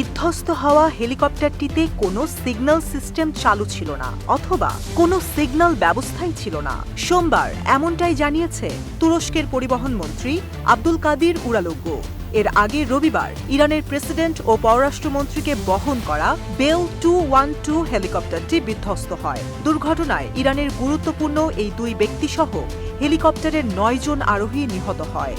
বিধ্বস্ত হওয়া হেলিকপ্টারটিতে কোনো সিগন্যাল সিস্টেম চালু ছিল না অথবা কোনো সিগন্যাল ব্যবস্থাই ছিল না। সোমবার এমনটাই জানিয়েছে তুরস্কের পরিবহন মন্ত্রী আব্দুল কাদির উরালুগু। এর আগে রবিবার ইরানের প্রেসিডেন্ট ও পররাষ্ট্রমন্ত্রীকে বহন করা বেল 212 হেলিকপ্টারটি বিধ্বস্ত হয়। দুর্ঘটনায় ইরানের গুরুত্বপূর্ণ এই দুই ব্যক্তিসহ হেলিকপ্টারের ৯ জন আরোহী নিহত হয়।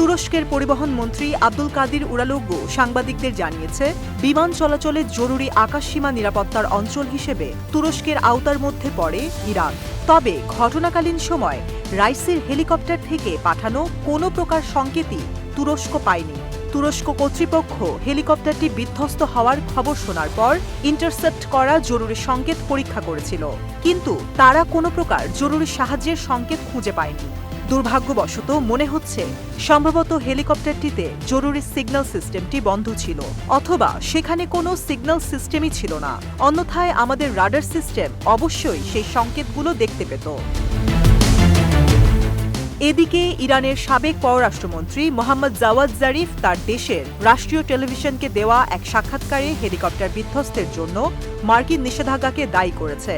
তুরস্কের পরিবহন মন্ত্রী আব্দুল কাদির উরালুগু সাংবাদিকদের জানিয়েছে, বিমান চলাচলে জরুরি আকাশসীমা নিরাপত্তার অঞ্চল হিসেবে তুরস্কের আওতার মধ্যে পড়ে ইরান। তবে ঘটনাকালীন সময় রাইসির হেলিকপ্টার থেকে পাঠানো কোনো প্রকার সংকেতই তুরস্ক পায়নি। তুরস্ক কর্তৃপক্ষ হেলিকপ্টারটি বিধ্বস্ত হওয়ার খবর শোনার পর ইন্টারসেপ্ট করা জরুরি সংকেত পরীক্ষা করেছিল, কিন্তু তারা কোনো প্রকার জরুরি সাহায্যের সংকেত খুঁজে পায়নি। দুর্ভাগ্যবশত মনে হচ্ছে সম্ভবত হেলিকপ্টারটিতে জরুরি সিগন্যাল সিস্টেমটি বন্ধ ছিল, অথবা সেখানে কোনো সিগন্যাল সিস্টেমই ছিল না। অন্যথায় আমাদের রাডার সিস্টেম অবশ্যই সেই সংকেতগুলো দেখতে পেত। এদিকে ইরানের সাবেক পররাষ্ট্রমন্ত্রী মোহাম্মদ জাওয়াদ জারিফ তার দেশের রাষ্ট্রীয় টেলিভিশনকে দেওয়া এক সাক্ষাৎকারে হেলিকপ্টার বিধ্বস্তের জন্য মার্কিন নিষেধাজ্ঞাকে দায়ী করেছে।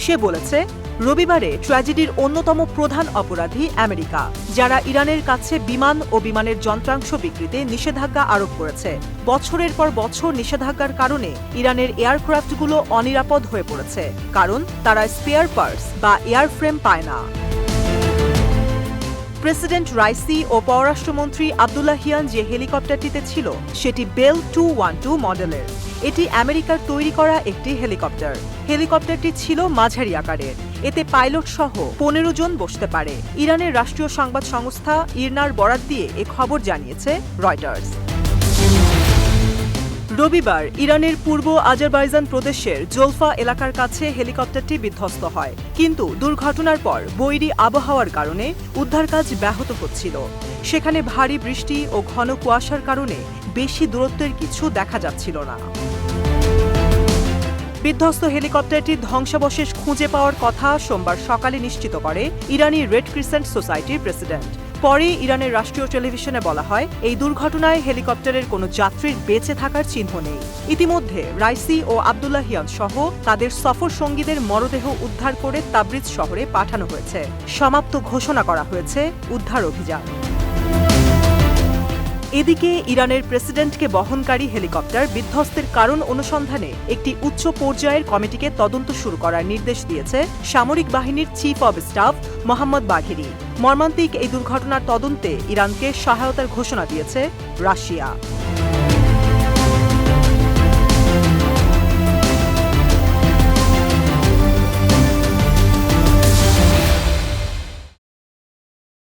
সে বলেছে, রবিবারে ট্র্যাজেডির অন্যতম প্রধান অপরাধী আমেরিকা, যারা ইরানের কাছে বিমান ও বিমানের যন্ত্রাংশ বিক্রিতে নিষেধাজ্ঞা আরোপ করেছে। বছরের পর বছর নিষেধাজ্ঞার কারণে ইরানের এয়ারক্রাফটগুলো অনিরাপদ হয়ে পড়েছে, কারণ তারা স্পেয়ার পার্টস বা এয়ারফ্রেম পায় না। প্রেসিডেন্ট রাইসি ও পররাষ্ট্রমন্ত্রী আব্দুল্লাহিয়ান যে হেলিকপ্টারটিতে ছিল সেটি বেল 212 মডেলের। এটি আমেরিকার তৈরি করা একটি হেলিকপ্টার। হেলিকপ্টারটি ছিল মাঝারি আকারের। এতে পাইলট সহ 15 জন বসতে পারে। ইরানের রাষ্ট্রীয় সংবাদ সংস্থা ইরনার বরাত দিয়ে এ খবর জানিয়েছে রয়টার্স। রবিবার ইরানের পূর্ব আজারবাইজান প্রদেশের জোলফা এলাকার কাছে হেলিকপ্টারটি বিধ্বস্ত হয়, কিন্তু দুর্ঘটনার পর বৈরী আবহাওয়ার কারণে উদ্ধার কাজ ব্যাহত হচ্ছিল। সেখানে ভারী বৃষ্টি ও ঘন কুয়াশার কারণে বেশি দূরত্বের কিছু দেখা যাচ্ছিল না। বিধ্বস্ত হেলিকপ্টারটির ধ্বংসাবশেষ খুঁজে পাওয়ার কথা সোমবার সকালে নিশ্চিত করে ইরানি রেড ক্রিসেন্ট সোসাইটির প্রেসিডেন্ট। পরে ইরানের রাষ্ট্রীয় টেলিভিশনে বলা হয়, এই দুর্ঘটনায় হেলিকপ্টারের কোনো যাত্রীর বেঁচে থাকার চিহ্ন নেই। ইতিমধ্যে রাইসি ও আব্দুল্লাহিয়ান সহ তাদের সফর সঙ্গীদের মরদেহ উদ্ধার করে তাবরিজ শহরে পাঠানো হয়েছে। সমাপ্ত ঘোষণা করা হয়েছে উদ্ধার অভিযান। এদিকে ইরানের প্রেসিডেন্টকে বহনকারী হেলিকপ্টার বিধ্বস্তের কারণ অনুসন্ধানে একটি উচ্চ পর্যায়ের কমিটিকে তদন্ত শুরু করার নির্দেশ দিয়েছে সামরিক বাহিনীর চিফ অব স্টাফ মোহাম্মদ বাঘেরি। মর্মান্তিক এই দুর্ঘটনার তদন্তে ইরানকে সহায়তার ঘোষণা দিয়েছে রাশিয়া।